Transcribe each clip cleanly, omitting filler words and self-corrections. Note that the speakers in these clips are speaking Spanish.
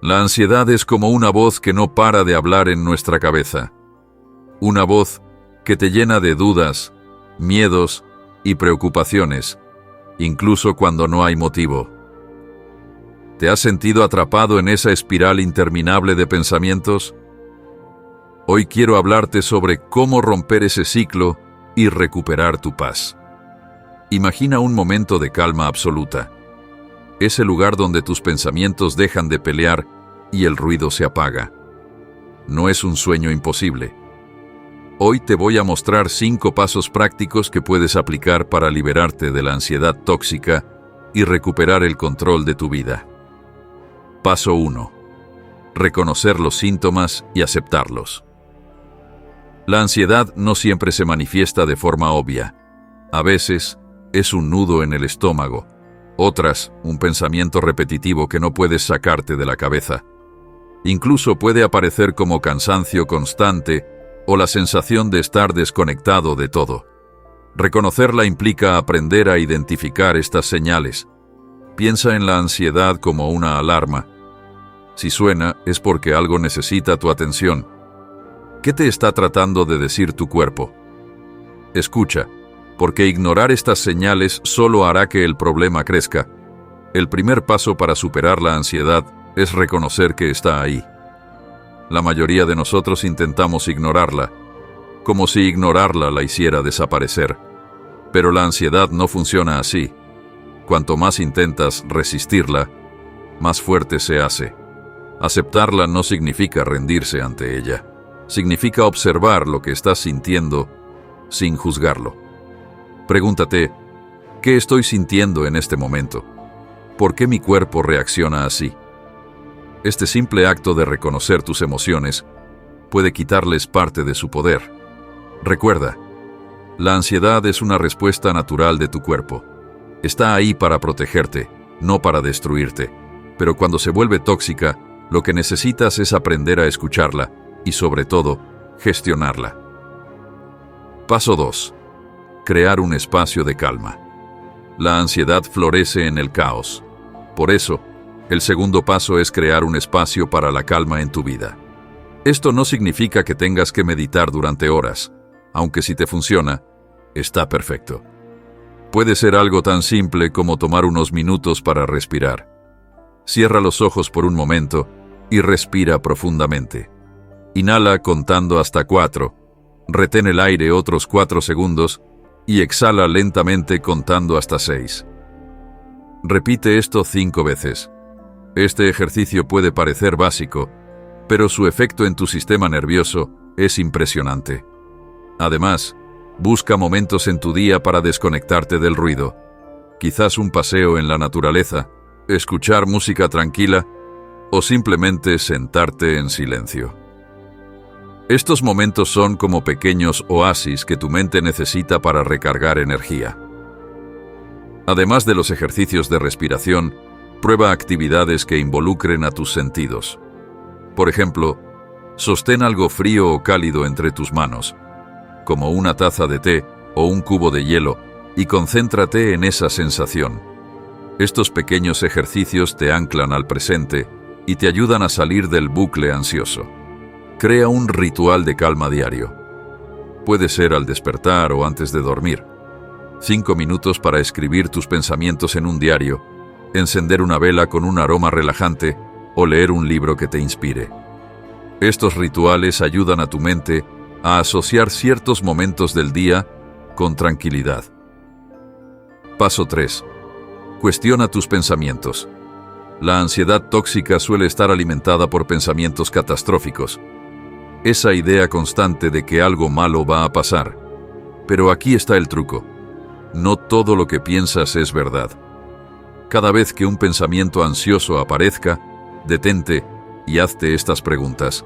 La ansiedad es como una voz que no para de hablar en nuestra cabeza. Una voz que te llena de dudas, miedos y preocupaciones, incluso cuando no hay motivo. ¿Te has sentido atrapado en esa espiral interminable de pensamientos? Hoy quiero hablarte sobre cómo romper ese ciclo y recuperar tu paz. Imagina un momento de calma absoluta. Ese lugar donde tus pensamientos dejan de pelear y el ruido se apaga. No es un sueño imposible. Hoy te voy a mostrar 5 pasos prácticos que puedes aplicar para liberarte de la ansiedad tóxica y recuperar el control de tu vida. Paso 1. Reconocer los síntomas y aceptarlos. La ansiedad no siempre se manifiesta de forma obvia. A veces es un nudo en el estómago, otras un pensamiento repetitivo que no puedes sacarte de la cabeza. Incluso puede aparecer como cansancio constante o la sensación de estar desconectado de todo. Reconocerla implica aprender a identificar estas señales. Piensa en la ansiedad como una alarma. Si suena, es porque algo necesita tu atención. ¿Qué te está tratando de decir tu cuerpo? Escucha, porque ignorar estas señales solo hará que el problema crezca. El primer paso para superar la ansiedad es reconocer que está ahí. La mayoría de nosotros intentamos ignorarla, como si ignorarla la hiciera desaparecer. Pero la ansiedad no funciona así. Cuanto más intentas resistirla, más fuerte se hace. Aceptarla no significa rendirse ante ella. Significa observar lo que estás sintiendo sin juzgarlo. Pregúntate, ¿qué estoy sintiendo en este momento? ¿Por qué mi cuerpo reacciona así? Este simple acto de reconocer tus emociones puede quitarles parte de su poder. Recuerda, la ansiedad es una respuesta natural de tu cuerpo. Está ahí para protegerte, no para destruirte. Pero cuando se vuelve tóxica, lo que necesitas es aprender a escucharla y, sobre todo, gestionarla. Paso 2. Crear un espacio de calma. La ansiedad florece en el caos. Por eso, el segundo paso es crear un espacio para la calma en tu vida. Esto no significa que tengas que meditar durante horas, aunque si te funciona, está perfecto. Puede ser algo tan simple como tomar unos minutos para respirar. Cierra los ojos por un momento y respira profundamente. Inhala contando hasta 4, retén el aire otros 4 segundos y exhala lentamente contando hasta 6. Repite esto 5 veces. Este ejercicio puede parecer básico, pero su efecto en tu sistema nervioso es impresionante. Además, busca momentos en tu día para desconectarte del ruido. Quizás un paseo en la naturaleza, escuchar música tranquila o simplemente sentarte en silencio. Estos momentos son como pequeños oasis que tu mente necesita para recargar energía. Además de los ejercicios de respiración, prueba actividades que involucren a tus sentidos. Por ejemplo, sostén algo frío o cálido entre tus manos, como una taza de té o un cubo de hielo, y concéntrate en esa sensación. Estos pequeños ejercicios te anclan al presente y te ayudan a salir del bucle ansioso. Crea un ritual de calma diario. Puede ser al despertar o antes de dormir. 5 minutos para escribir tus pensamientos en un diario, encender una vela con un aroma relajante o leer un libro que te inspire. Estos rituales ayudan a tu mente a asociar ciertos momentos del día con tranquilidad. Paso 3. Cuestiona tus pensamientos. La ansiedad tóxica suele estar alimentada por pensamientos catastróficos. Esa idea constante de que algo malo va a pasar. Pero aquí está el truco. No todo lo que piensas es verdad. Cada vez que un pensamiento ansioso aparezca, detente y hazte estas preguntas.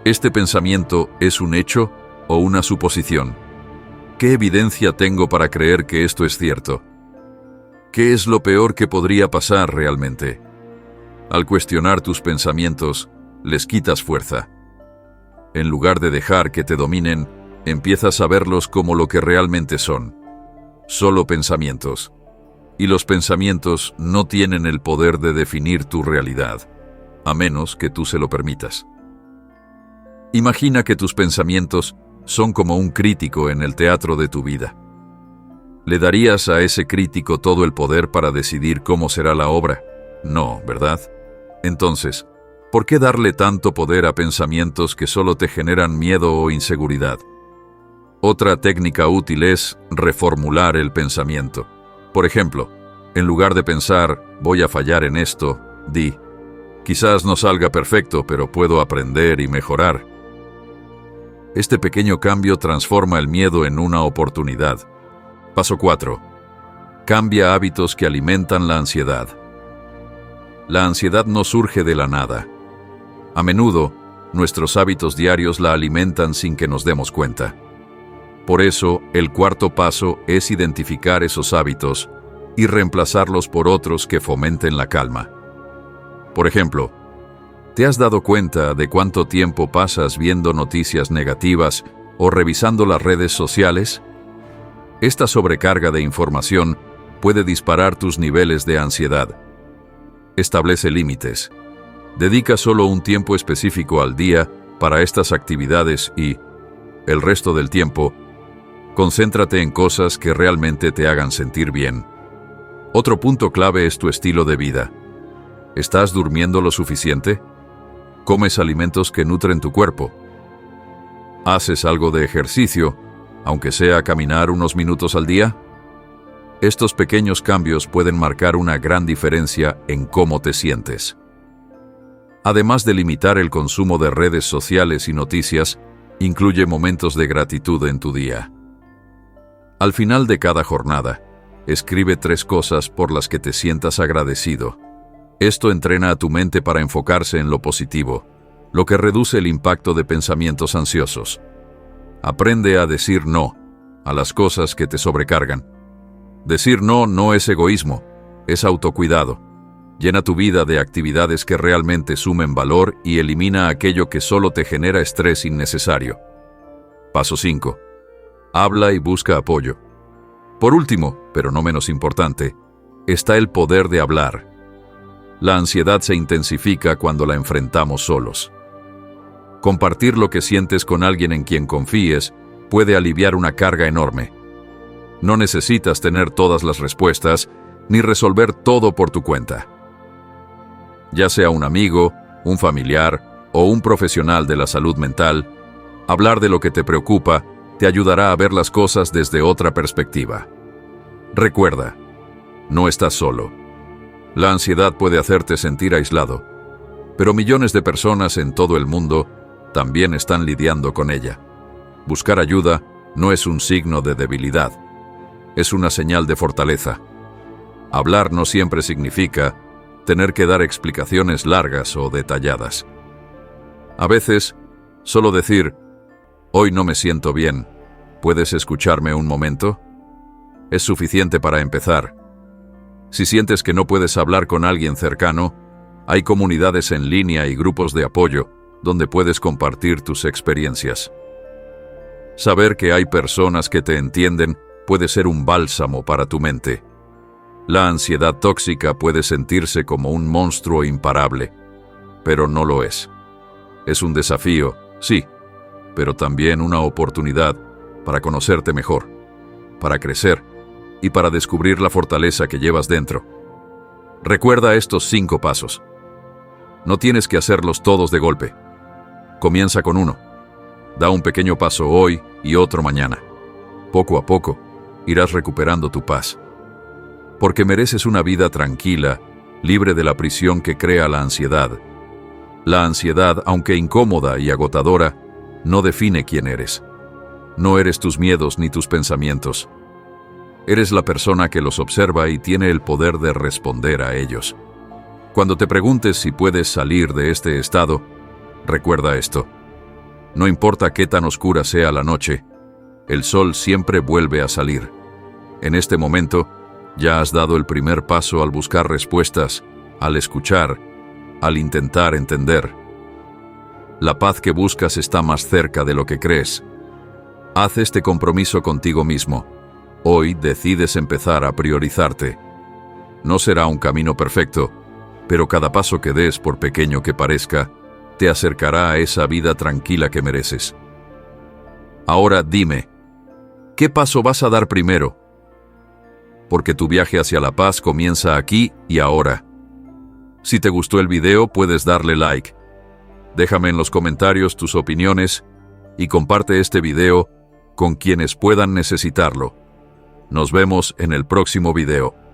¿Este pensamiento es un hecho o una suposición? ¿Qué evidencia tengo para creer que esto es cierto? ¿Qué es lo peor que podría pasar realmente? Al cuestionar tus pensamientos, les quitas fuerza. En lugar de dejar que te dominen, empiezas a verlos como lo que realmente son. Solo pensamientos. Y los pensamientos no tienen el poder de definir tu realidad. a menos que tú se lo permitas. Imagina que tus pensamientos son como un crítico en el teatro de tu vida. ¿Le darías a ese crítico todo el poder para decidir cómo será la obra? No, ¿verdad? Entonces, ¿por qué darle tanto poder a pensamientos que solo te generan miedo o inseguridad? Otra técnica útil es reformular el pensamiento. Por ejemplo, en lugar de pensar, voy a fallar en esto, di, quizás no salga perfecto, pero puedo aprender y mejorar. Este pequeño cambio transforma el miedo en una oportunidad. Paso 4. Cambia hábitos que alimentan la ansiedad. La ansiedad no surge de la nada. A menudo, nuestros hábitos diarios la alimentan sin que nos demos cuenta. Por eso, el cuarto paso es identificar esos hábitos y reemplazarlos por otros que fomenten la calma. Por ejemplo, ¿te has dado cuenta de cuánto tiempo pasas viendo noticias negativas o revisando las redes sociales? Esta sobrecarga de información puede disparar tus niveles de ansiedad. Establece límites. Dedica solo un tiempo específico al día para estas actividades y, el resto del tiempo, concéntrate en cosas que realmente te hagan sentir bien. Otro punto clave es tu estilo de vida. ¿Estás durmiendo lo suficiente? ¿Comes alimentos que nutren tu cuerpo? ¿Haces algo de ejercicio, aunque sea caminar unos minutos al día? Estos pequeños cambios pueden marcar una gran diferencia en cómo te sientes. Además de limitar el consumo de redes sociales y noticias, incluye momentos de gratitud en tu día. Al final de cada jornada, escribe 3 cosas por las que te sientas agradecido. Esto entrena a tu mente para enfocarse en lo positivo, lo que reduce el impacto de pensamientos ansiosos. Aprende a decir no a las cosas que te sobrecargan. Decir no no es egoísmo, es autocuidado. Llena tu vida de actividades que realmente sumen valor y elimina aquello que solo te genera estrés innecesario. Paso 5. Habla y busca apoyo. Por último, pero no menos importante, está el poder de hablar. La ansiedad se intensifica cuando la enfrentamos solos. Compartir lo que sientes con alguien en quien confíes puede aliviar una carga enorme. No necesitas tener todas las respuestas ni resolver todo por tu cuenta. Ya sea un amigo, un familiar o un profesional de la salud mental, hablar de lo que te preocupa te ayudará a ver las cosas desde otra perspectiva. Recuerda, no estás solo. La ansiedad puede hacerte sentir aislado, pero millones de personas en todo el mundo también están lidiando con ella. Buscar ayuda no es un signo de debilidad, es una señal de fortaleza. Hablar no siempre significa tener que dar explicaciones largas o detalladas. A veces, solo decir, hoy no me siento bien, ¿puedes escucharme un momento? Es suficiente para empezar. Si sientes que no puedes hablar con alguien cercano, hay comunidades en línea y grupos de apoyo donde puedes compartir tus experiencias. Saber que hay personas que te entienden puede ser un bálsamo para tu mente. La ansiedad tóxica puede sentirse como un monstruo imparable, pero no lo es. Es un desafío, sí, pero también una oportunidad para conocerte mejor, para crecer y para descubrir la fortaleza que llevas dentro. Recuerda estos 5 pasos. No tienes que hacerlos todos de golpe. Comienza con uno. Da un pequeño paso hoy y otro mañana. Poco a poco, irás recuperando tu paz. Porque mereces una vida tranquila, libre de la prisión que crea la ansiedad. La ansiedad, aunque incómoda y agotadora, no define quién eres. No eres tus miedos ni tus pensamientos. Eres la persona que los observa y tiene el poder de responder a ellos. Cuando te preguntes si puedes salir de este estado, recuerda esto. No importa qué tan oscura sea la noche, el sol siempre vuelve a salir. En este momento, ya has dado el primer paso al buscar respuestas, al escuchar, al intentar entender. La paz que buscas está más cerca de lo que crees. Haz este compromiso contigo mismo. Hoy decides empezar a priorizarte. No será un camino perfecto, pero cada paso que des, por pequeño que parezca, te acercará a esa vida tranquila que mereces. Ahora dime, ¿qué paso vas a dar primero? Porque tu viaje hacia la paz comienza aquí y ahora. Si te gustó el video, puedes darle like. Déjame en los comentarios tus opiniones y comparte este video con quienes puedan necesitarlo. Nos vemos en el próximo video.